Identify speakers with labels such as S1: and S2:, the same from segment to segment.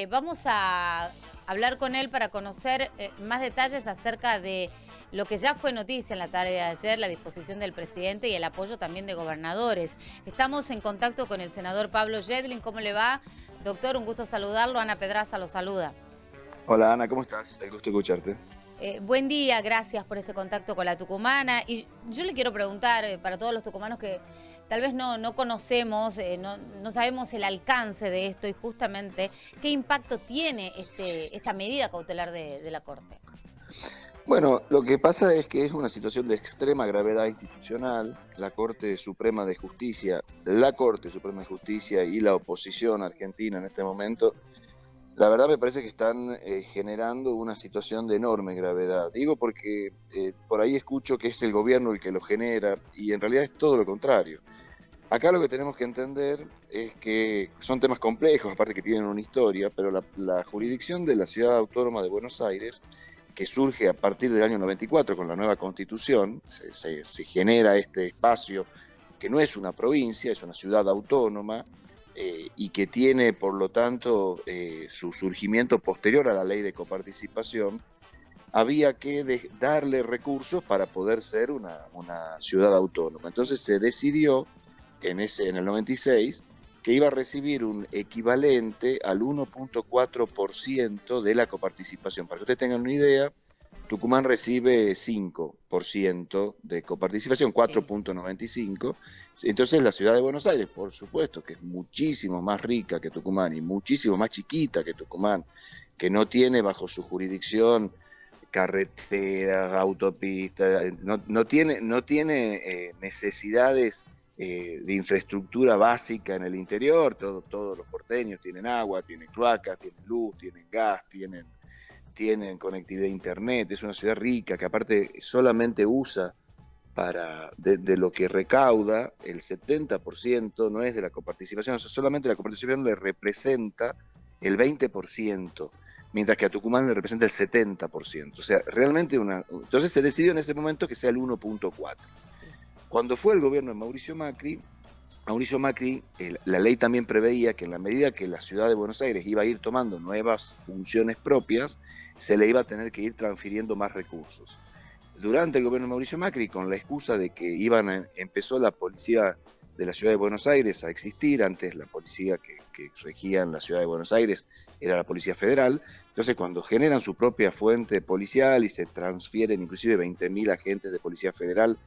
S1: Vamos a hablar con él para conocer más detalles acerca de lo que ya fue noticia en la tarde de ayer, la disposición del presidente y el apoyo también de gobernadores. Estamos en contacto con el senador Pablo Yedlin. ¿Cómo le va? Doctor, un gusto saludarlo. Ana Pedraza lo saluda.
S2: Hola Ana, ¿cómo estás? El gusto escucharte.
S1: Buen día, gracias por este contacto con la tucumana. Y yo le quiero preguntar, para todos los tucumanos que tal vez no conocemos, no sabemos el alcance de esto y justamente qué impacto tiene esta medida cautelar de la Corte.
S2: Bueno, lo que pasa es que es una situación de extrema gravedad institucional. La Corte Suprema de Justicia, la Corte Suprema de Justicia y la oposición argentina en este momento, la verdad me parece que están generando una situación de enorme gravedad. Digo porque por ahí escucho que es el gobierno el que lo genera y en realidad es todo lo contrario. Acá lo que tenemos que entender es que son temas complejos, aparte que tienen una historia, pero la jurisdicción de la Ciudad Autónoma de Buenos Aires, que surge a partir del año 94 con la nueva Constitución, se genera este espacio que no es una provincia, es una ciudad autónoma, y que tiene, por lo tanto, su surgimiento posterior a la ley de coparticipación. Había que darle recursos para poder ser una ciudad autónoma. Entonces se decidió en el 96 que iba a recibir un equivalente al 1,4% de la coparticipación. Para que ustedes tengan una idea, Tucumán recibe 5% de coparticipación,
S1: Sí.
S2: 4,95. Entonces la ciudad de Buenos Aires, por supuesto, que es muchísimo más rica que Tucumán y muchísimo más chiquita que Tucumán, que no tiene bajo su jurisdicción carreteras, autopistas, no tiene necesidades de infraestructura básica en el interior. Todos los porteños tienen agua, tienen cloacas, tienen luz, tienen gas, tienen conectividad a internet. Es una ciudad rica que aparte solamente usa de lo que recauda, el 70% no es de la coparticipación, o sea, solamente la coparticipación le representa el 20%, mientras que a Tucumán le representa el 70%. O sea, realmente Entonces se decidió en ese momento que sea el 1,4.
S1: Sí.
S2: Cuando fue el gobierno de Mauricio Macri, la ley también preveía que en la medida que la ciudad de Buenos Aires iba a ir tomando nuevas funciones propias, se le iba a tener que ir transfiriendo más recursos. Durante el gobierno de Mauricio Macri, con la excusa de que empezó la policía de la ciudad de Buenos Aires a existir. Antes la policía que regía en la ciudad de Buenos Aires era la Policía Federal. Entonces, cuando generan su propia fuente policial y se transfieren inclusive 20.000 agentes de Policía Federal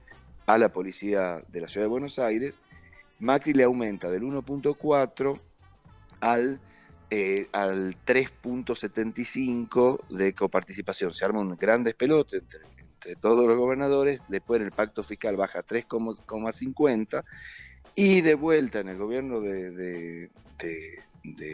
S2: a la policía de la ciudad de Buenos Aires, Macri le aumenta del 1,4 al 3,75 de coparticipación. Se arma un gran despelote entre todos los gobernadores. Después el pacto fiscal baja a 3,50 y de vuelta en el gobierno de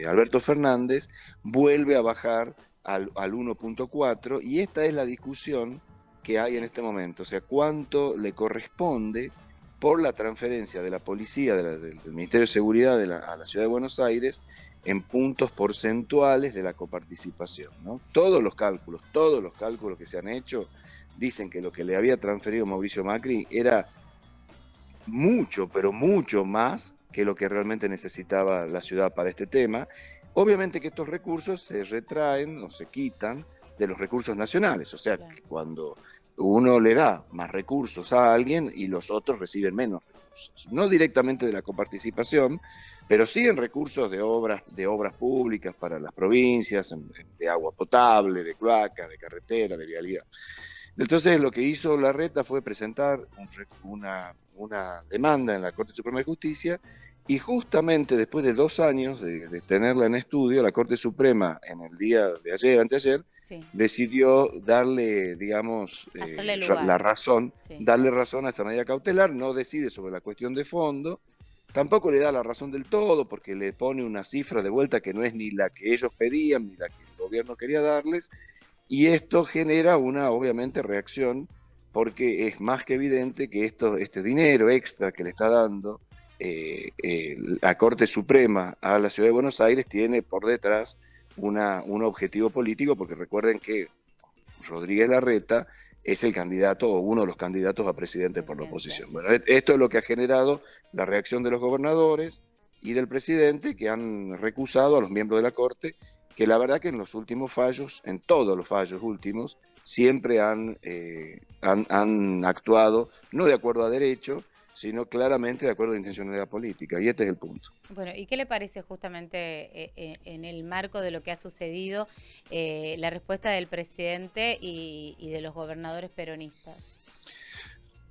S2: Alberto Fernández vuelve a bajar al 1,4, y esta es la discusión que hay en este momento. O sea, cuánto le corresponde por la transferencia de la policía, del Ministerio de Seguridad a la Ciudad de Buenos Aires, en puntos porcentuales de la coparticipación, ¿no? Todos los cálculos que se han hecho dicen que lo que le había transferido Mauricio Macri era mucho, pero mucho más que lo que realmente necesitaba la ciudad para este tema. Obviamente que estos recursos se retraen o se quitan de los recursos nacionales, o sea,
S1: Claro.
S2: que cuando uno le da más recursos a alguien y los otros reciben menos recursos, no directamente de la coparticipación, pero sí en recursos de obras públicas para las provincias, de agua potable, de cloacas, de carretera, de vialidad. Entonces lo que hizo Larreta fue presentar una demanda en la Corte Suprema de Justicia, y justamente después de 2 años de tenerla en estudio, la Corte Suprema en el día de ayer, anteayer,
S1: Sí.
S2: decidió darle, digamos,
S1: Hacerle lugar.
S2: la razón,
S1: Sí.
S2: darle razón a esta medida cautelar. No decide sobre la cuestión de fondo, tampoco le da la razón del todo, porque le pone una cifra de vuelta que no es ni la que ellos pedían, ni la que el gobierno quería darles, y esto genera obviamente, reacción, porque es más que evidente que este dinero extra que le está dando la Corte Suprema a la Ciudad de Buenos Aires tiene por detrás un objetivo político, porque recuerden que Rodríguez Larreta es el candidato o uno de los candidatos a presidente por la
S1: Presidencial,
S2: oposición.
S1: sí,
S2: Bueno,
S1: sí.
S2: esto es lo que ha generado la reacción de los gobernadores y del presidente, que han recusado a los miembros de la Corte que la verdad que en los últimos fallos, en todos los fallos últimos, siempre han actuado no de acuerdo a derecho, sino claramente de acuerdo a la intencionalidad política, y este es el punto.
S1: Bueno, ¿y qué le parece justamente en el marco de lo que ha sucedido la respuesta del presidente y de los gobernadores peronistas?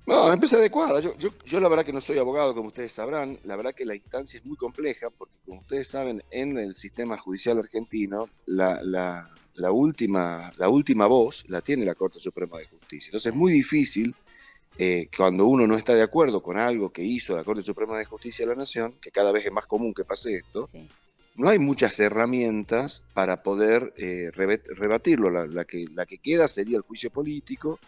S2: No, me parece adecuada. Yo la verdad que no soy abogado, como ustedes sabrán. La verdad que la instancia es muy compleja, porque como ustedes saben, en el sistema judicial argentino, la última voz la tiene la Corte Suprema de Justicia. Entonces es muy difícil, cuando uno no está de acuerdo con algo que hizo la Corte Suprema de Justicia de la Nación, que cada vez es más común que pase esto,
S1: Sí.
S2: no hay muchas herramientas para poder rebatirlo. La que queda sería el juicio político,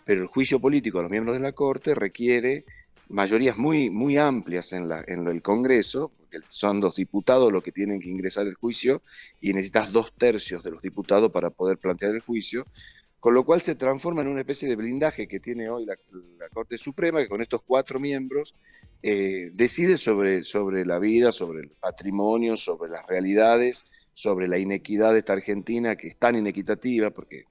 S2: pero el juicio político a los miembros de la Corte requiere mayorías muy amplias en el Congreso, porque son los diputados los que tienen que ingresar el juicio y necesitas 2/3 de los diputados para poder plantear el juicio, con lo cual se transforma en una especie de blindaje que tiene hoy la Corte Suprema, que con estos 4 miembros decide sobre la vida, sobre el patrimonio, sobre las realidades, sobre la inequidad de esta Argentina, que es tan inequitativa, porque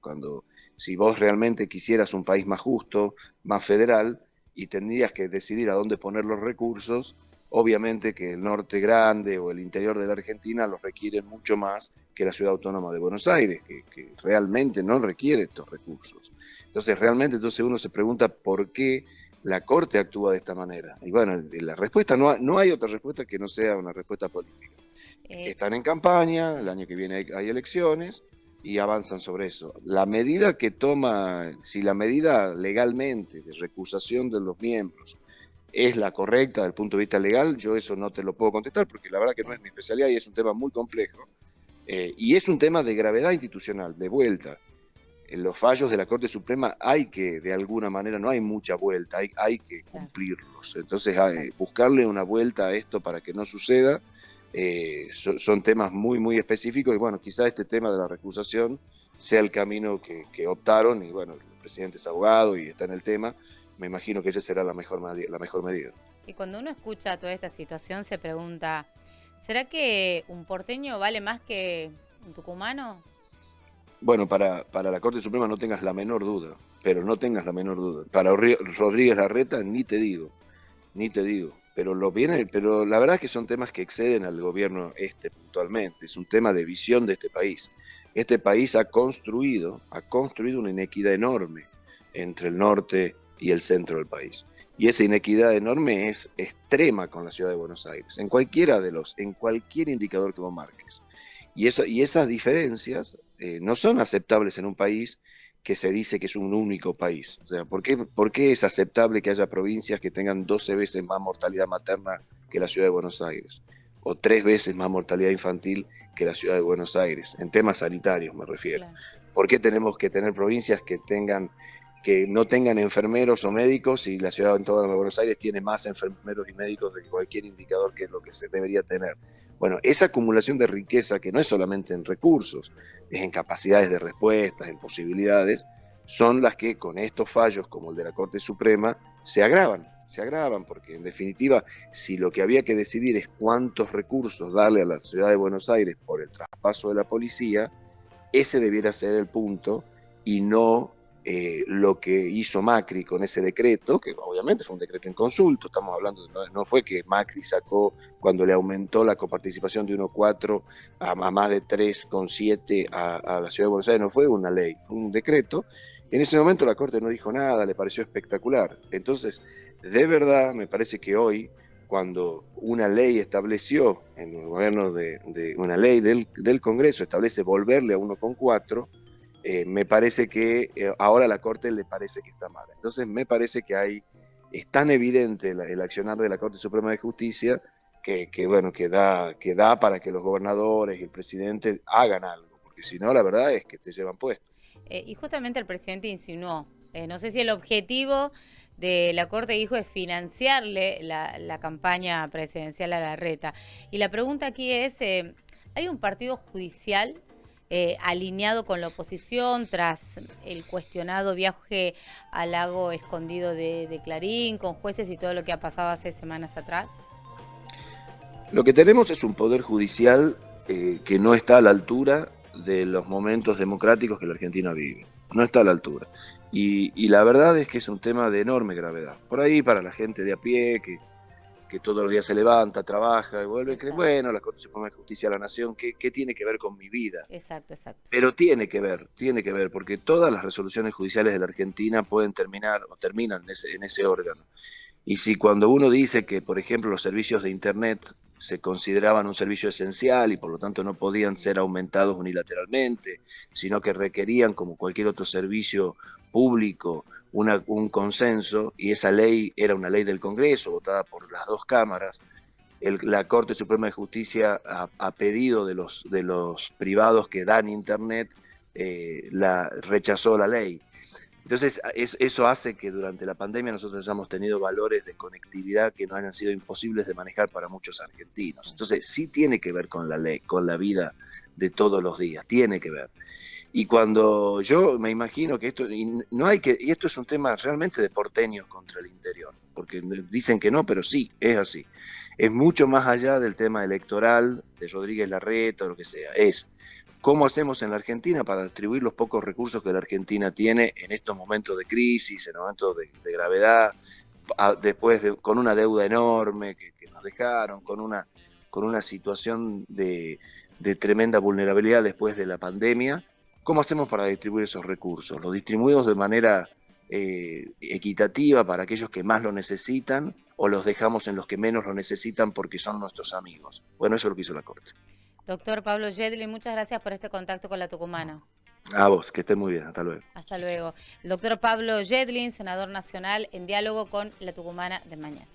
S2: si vos realmente quisieras un país más justo, más federal, y tendrías que decidir a dónde poner los recursos, obviamente que el norte grande o el interior de la Argentina los requieren mucho más que la ciudad autónoma de Buenos Aires, que realmente no requiere estos recursos. Entonces uno se pregunta por qué la Corte actúa de esta manera. Y bueno, la respuesta, no hay otra respuesta que no sea una respuesta política. Están en campaña, el año que viene hay elecciones, y avanzan sobre eso. La medida que toma, si la medida legalmente de recusación de los miembros es la correcta desde el punto de vista legal, yo eso no te lo puedo contestar, porque la verdad que no es mi especialidad y es un tema muy complejo, y es un tema de gravedad institucional, de vuelta. En los fallos de la Corte Suprema hay que, de alguna manera, no hay mucha vuelta, hay que cumplirlos. Entonces, buscarle una vuelta a esto para que no suceda, son temas muy específicos, y bueno, quizá este tema de la recusación sea el camino que optaron, y bueno, el presidente es abogado y está en el tema, me imagino que esa será la mejor medida.
S1: Y cuando uno escucha toda esta situación se pregunta, ¿será que un porteño vale más que un tucumano?
S2: Bueno, para la Corte Suprema no tengas la menor duda, pero no tengas la menor duda. Para Rodríguez Larreta ni te digo. Pero la verdad es que son temas que exceden al gobierno puntualmente. Es un tema de visión de este país. Este país ha construido una inequidad enorme entre el norte y el centro del país. Y esa inequidad enorme es extrema con la ciudad de Buenos Aires, en cualquier indicador que vos marques. Y esas diferencias no son aceptables en un país que se dice que es un único país. O sea, ¿por qué es aceptable que haya provincias que tengan 12 veces más mortalidad materna que la ciudad de Buenos Aires? O 3 veces más mortalidad infantil que la ciudad de Buenos Aires, en temas sanitarios me refiero. Claro. ¿Por qué tenemos que tener provincias que no tengan enfermeros o médicos, y la ciudad autónoma de Buenos Aires tiene más enfermeros y médicos de cualquier indicador que lo que se debería tener? Bueno, esa acumulación de riqueza, que no es solamente en recursos, es en capacidades de respuestas, en posibilidades, son las que con estos fallos como el de la Corte Suprema se agravan, porque en definitiva, si lo que había que decidir es cuántos recursos darle a la ciudad de Buenos Aires por el traspaso de la policía, ese debiera ser el punto, y no lo que hizo Macri con ese decreto, que obviamente fue un decreto en consulta. Estamos hablando, no fue que Macri sacó cuando le aumentó la coparticipación de 1,4 a más de 3,7 a la ciudad de Buenos Aires, no fue una ley, fue un decreto. En ese momento la Corte no dijo nada, le pareció espectacular. Entonces, de verdad, me parece que hoy, cuando una ley estableció en el gobierno una ley del Congreso establece volverle a 1,4, me parece que ahora a la Corte le parece que está mal. Entonces me parece que es tan evidente el accionar de la Corte Suprema de Justicia que da para que los gobernadores y el presidente hagan algo, porque si no, la verdad es que te llevan puesto.
S1: Y justamente el presidente insinuó, no sé si el objetivo de la Corte dijo es financiarle la campaña presidencial a Larreta. Y la pregunta aquí es, ¿hay un partido judicial alineado con la oposición tras el cuestionado viaje al lago escondido de Clarín, con jueces y todo lo que ha pasado hace semanas atrás?
S2: Lo que tenemos es un poder judicial que no está a la altura de los momentos democráticos que la Argentina vive. No está a la altura. Y la verdad es que es un tema de enorme gravedad. Por ahí para la gente de a pie, que todos los días se levanta, trabaja y vuelve, que bueno, la Corte Suprema de Justicia de la Nación, ¿qué tiene que ver con mi vida?
S1: Exacto, exacto.
S2: Pero tiene que ver, porque todas las resoluciones judiciales de la Argentina pueden terminar o terminan en ese órgano. Y si cuando uno dice que, por ejemplo, los servicios de Internet se consideraban un servicio esencial y por lo tanto no podían ser aumentados unilateralmente, sino que requerían, como cualquier otro servicio público, un consenso, y esa ley era una ley del Congreso, votada por las dos cámaras, la Corte Suprema de Justicia, a pedido de los privados que dan Internet, rechazó la ley. Entonces, eso hace que durante la pandemia nosotros hayamos tenido valores de conectividad que nos hayan sido imposibles de manejar para muchos argentinos. Entonces, sí tiene que ver con la ley, con la vida de todos los días, tiene que ver. Y cuando yo me imagino que esto, y esto es un tema realmente de porteños contra el interior, porque dicen que no, pero sí, es así. Es mucho más allá del tema electoral, de Rodríguez Larreta o lo que sea, es cómo hacemos en la Argentina para distribuir los pocos recursos que la Argentina tiene en estos momentos de crisis, en momentos de gravedad, después con una deuda enorme que nos dejaron, con una situación de tremenda vulnerabilidad después de la pandemia. ¿Cómo hacemos para distribuir esos recursos? ¿Los distribuimos de manera equitativa para aquellos que más lo necesitan o los dejamos en los que menos lo necesitan porque son nuestros amigos? Bueno, eso es lo que hizo la Corte.
S1: Doctor Pablo Yedlin, muchas gracias por este contacto con La Tucumana.
S2: A vos, que estés muy bien. Hasta luego.
S1: Hasta luego. El doctor Pablo Yedlin, senador nacional, en diálogo con La Tucumana de mañana.